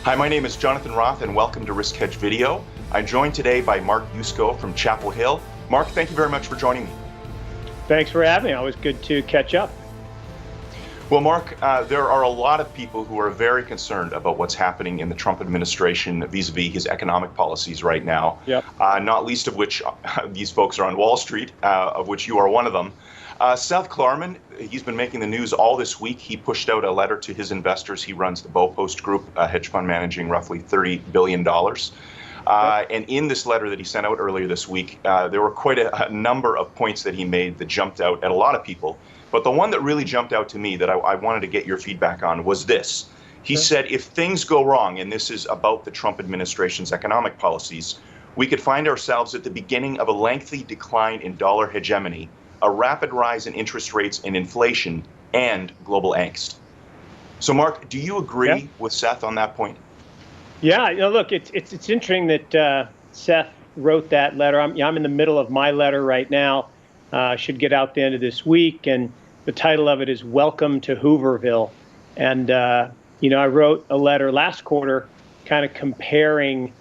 Hi, my name is Jonathan Roth, and welcome to Risk Hedge Video. I'm joined today by Mark Yusko from Chapel Hill. Mark, thank you very much for joining me. Thanks for having me. Always good to catch up. Well, Mark, there are a lot of people who are very concerned about what's happening in the Trump administration vis-a-vis his economic policies right now. Yep. Not least of which these folks are on Wall Street, of which you are one of them. Seth Klarman, he's been making the news all this week. He pushed out a letter to his investors. He runs the Beaupost Group, a hedge fund managing roughly $30 billion. And in this letter that he sent out earlier this week, there were quite a number of points that he made that jumped out at a lot of people. But the one that really jumped out to me that I wanted to get your feedback on was this. He said, if things go wrong, and this is about the Trump administration's economic policies, we could find ourselves at the beginning of a lengthy decline in dollar hegemony, a rapid rise in interest rates and inflation, and global angst. So, Mark, do you agree with Seth on that point? Yeah, look, it's interesting that Seth wrote that letter. I'm in the middle of my letter right now. Should get out the end of this week, and the title of it is "Welcome to Hooverville." And I wrote a letter last quarter, kind of comparing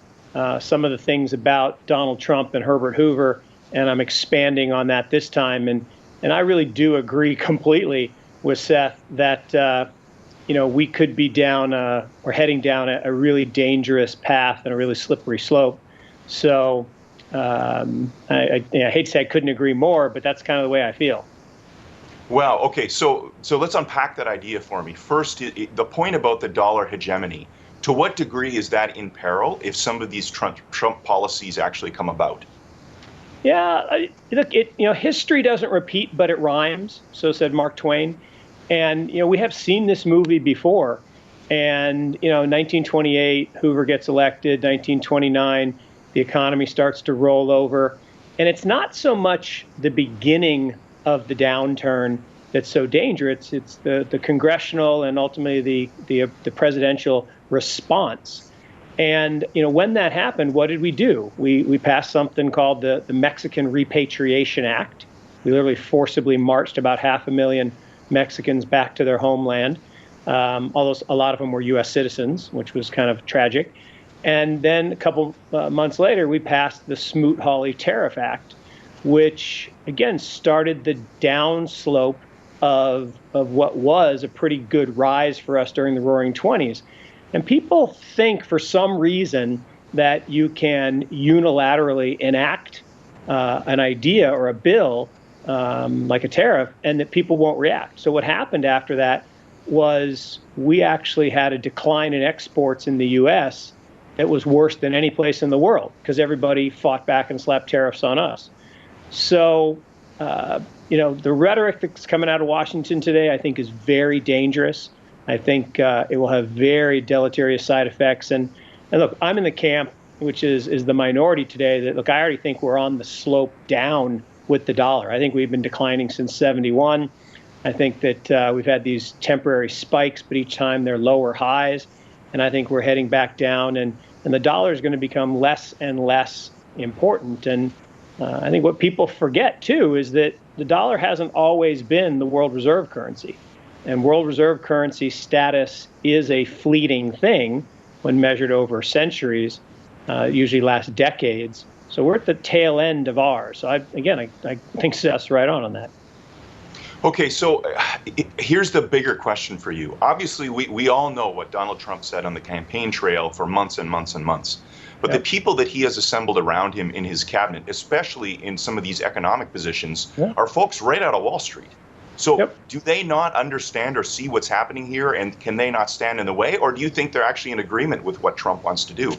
some of the things about Donald Trump and Herbert Hoover, and I'm expanding on that this time. And I really do agree completely with Seth that we could be down or heading down a really dangerous path and a really slippery slope. So I hate to say I couldn't agree more, but that's kind of the way I feel. Wow. Okay. So let's unpack that idea for me. First, the point about the dollar hegemony. To what degree is that in peril if some of these Trump policies actually come about? Yeah, look, history doesn't repeat, but it rhymes. So said Mark Twain. And, we have seen this movie before. And, 1928, Hoover gets elected. 1929, the economy starts to roll over. And it's not so much the beginning of the downturn that's so dangerous. It's the congressional and ultimately the presidential response. And, when that happened, what did we do? We passed something called the Mexican Repatriation Act. We literally forcibly marched about 500,000 Mexicans back to their homeland. Although a lot of them were U.S. citizens, which was kind of tragic. And then a couple months later, we passed the Smoot-Hawley Tariff Act, which, again, started the downslope of what was a pretty good rise for us during the Roaring '20s. And people think for some reason that you can unilaterally enact an idea or a bill like a tariff and that people won't react. So what happened after that was we actually had a decline in exports in the U.S. that was worse than any place in the world because everybody fought back and slapped tariffs on us. So, the rhetoric that's coming out of Washington today, I think, is very dangerous. I think it will have very deleterious side effects. And look, I'm in the camp, which is the minority today, that, look, I already think we're on the slope down with the dollar. I think we've been declining since '71. I think that we've had these temporary spikes, but each time they're lower highs. And I think we're heading back down, and the dollar is going to become less and less important. And I think what people forget, too, is that the dollar hasn't always been the world reserve currency. And world reserve currency status is a fleeting thing when measured over centuries, usually last decades. So we're at the tail end of ours. So I think Seth's right on that. Okay, so here's the bigger question for you. Obviously, we all know what Donald Trump said on the campaign trail for months and months and months. But the people that he has assembled around him in his cabinet, especially in some of these economic positions, are folks right out of Wall Street. So do they not understand or see what's happening here, and can they not stand in the way? Or do you think they're actually in agreement with what Trump wants to do?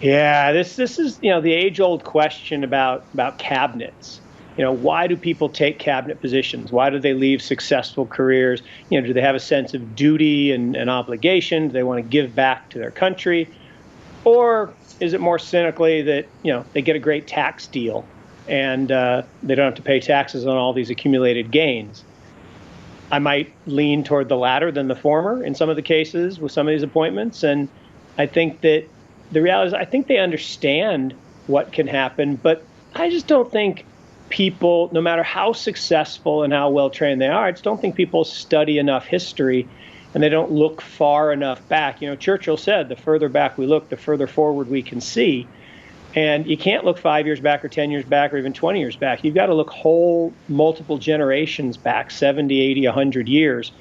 Yeah, this is the age-old question about cabinets. Why do people take cabinet positions? Why do they leave successful careers? Do they have a sense of duty and obligation? Do they want to give back to their country? Or is it more cynically that, they get a great tax deal and they don't have to pay taxes on all these accumulated gains? I might lean toward the latter than the former in some of the cases with some of these appointments. And I think that the reality is I think they understand what can happen, but I just don't think people, no matter how successful and how well trained they are, I just don't think people study enough history and they don't look far enough back. Churchill said, the further back we look, the further forward we can see. And you can't look 5 years back or 10 years back or even 20 years back. You've got to look whole multiple generations back, 70, 80, 100 years,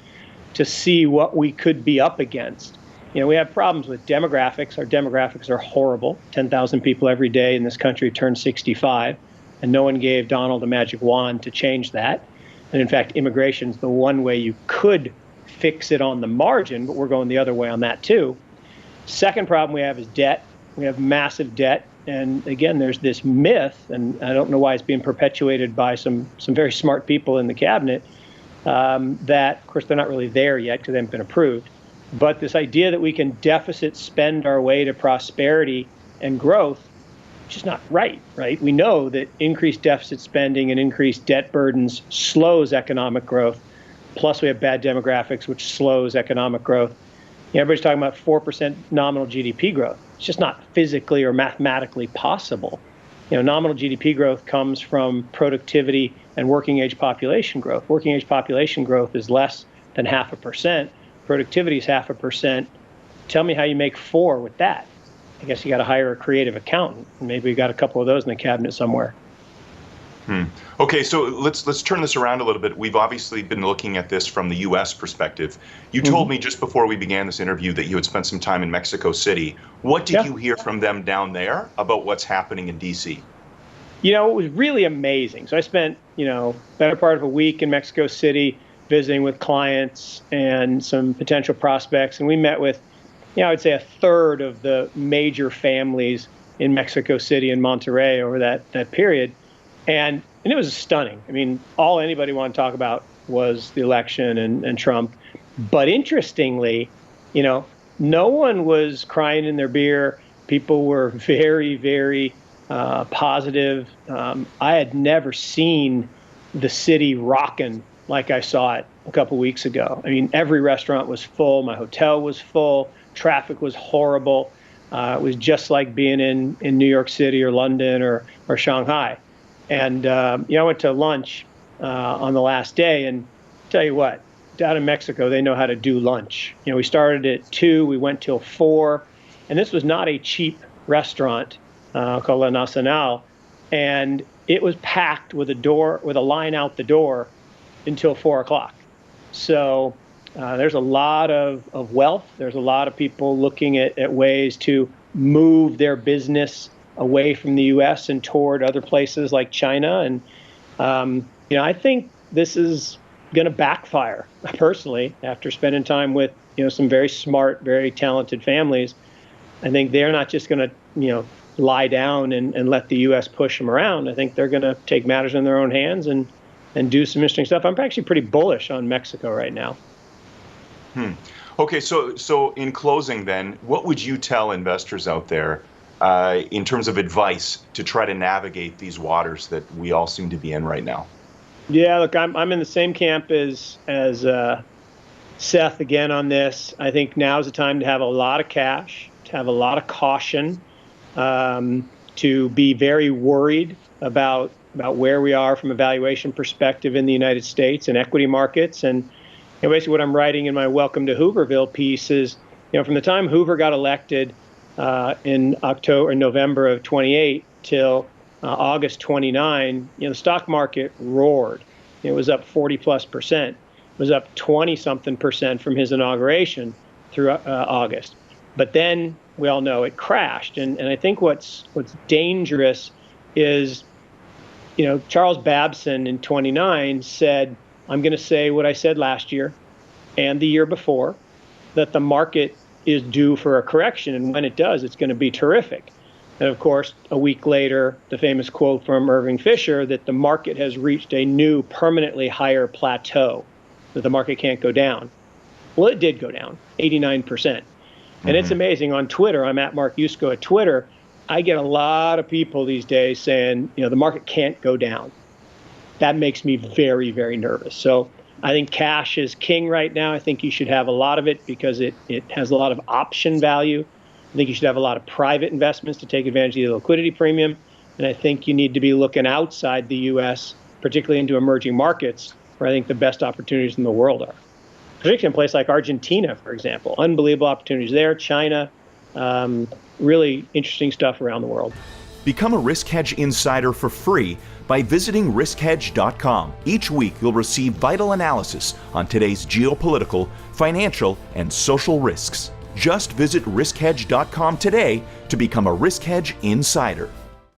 to see what we could be up against. We have problems with demographics. Our demographics are horrible. 10,000 people every day in this country turn 65, and no one gave Donald a magic wand to change that. And in fact, immigration is the one way you could fix it on the margin, but we're going the other way on that too. Second problem we have is debt. We have massive debt. And again, there's this myth, and I don't know why it's being perpetuated by some very smart people in the cabinet, that, of course, they're not really there yet because they haven't been approved. But this idea that we can deficit spend our way to prosperity and growth, which is not right, right? We know that increased deficit spending and increased debt burdens slows economic growth. Plus, we have bad demographics, which slows economic growth. Everybody's talking about 4% nominal GDP growth. It's just not physically or mathematically possible. Nominal GDP growth comes from productivity and working age population growth. Working age population growth is less than 0.5%. Productivity is 0.5%. Tell me how you make 4 with that. I guess you got to hire a creative accountant. Maybe we got a couple of those in the cabinet somewhere. Okay, so let's turn this around a little bit. We've obviously been looking at this from the U.S. perspective. You told me just before we began this interview that you had spent some time in Mexico City. What did you hear from them down there about what's happening in D.C.? It was really amazing. So I spent, better part of a week in Mexico City visiting with clients and some potential prospects. And we met with, I would say a third of the major families in Mexico City and Monterrey over that period. And it was stunning. I mean, all anybody wanted to talk about was the election and Trump. But interestingly, no one was crying in their beer. People were very, very positive. I had never seen the city rocking like I saw it a couple weeks ago. I mean, every restaurant was full. My hotel was full. Traffic was horrible. It was just like being in New York City or London or Shanghai. And, I went to lunch on the last day, and tell you what, down in Mexico, they know how to do lunch. We started at 2, we went till 4, and this was not a cheap restaurant called La Nacional, and it was packed with a line out the door until 4 o'clock. So there's a lot of wealth. There's a lot of people looking at ways to move their business away from the U.S. and toward other places like China. And, I think this is going to backfire, personally, after spending time with, some very smart, very talented families. I think they're not just going to, lie down and let the U.S. push them around. I think they're going to take matters in their own hands and do some interesting stuff. I'm actually pretty bullish on Mexico right now. Okay, so in closing then, what would you tell investors out there in terms of advice to try to navigate these waters that we all seem to be in right now? Yeah, look, I'm in the same camp as Seth again on this. I think now is the time to have a lot of cash, to have a lot of caution, to be very worried about where we are from a valuation perspective in the United States and equity markets. And basically what I'm writing in my Welcome to Hooverville piece is, from the time Hoover got elected in November of 28 till August 29, the stock market roared. It was up 40+%. It was up 20-something% from his inauguration through August. But then we all know it crashed. And I think what's dangerous is, Charles Babson in 29 said, I'm going to say what I said last year and the year before, that the market is due for a correction. And when it does, it's going to be terrific. And of course, a week later, the famous quote from Irving Fisher that the market has reached a new permanently higher plateau, that the market can't go down. Well, it did go down 89%. And it's amazing. On Twitter, I'm at Mark Yusko at Twitter. I get a lot of people these days saying, the market can't go down. That makes me very, very nervous. So I think cash is king right now. I think you should have a lot of it because it has a lot of option value. I think you should have a lot of private investments to take advantage of the liquidity premium. And I think you need to be looking outside the U.S., particularly into emerging markets, where I think the best opportunities in the world are. particularly in a place like Argentina, for example. Unbelievable opportunities there. China, really interesting stuff around the world. Become a Risk Hedge insider for free by visiting riskhedge.com. Each week, you'll receive vital analysis on today's geopolitical, financial, and social risks. Just visit riskhedge.com today to become a Risk Hedge insider.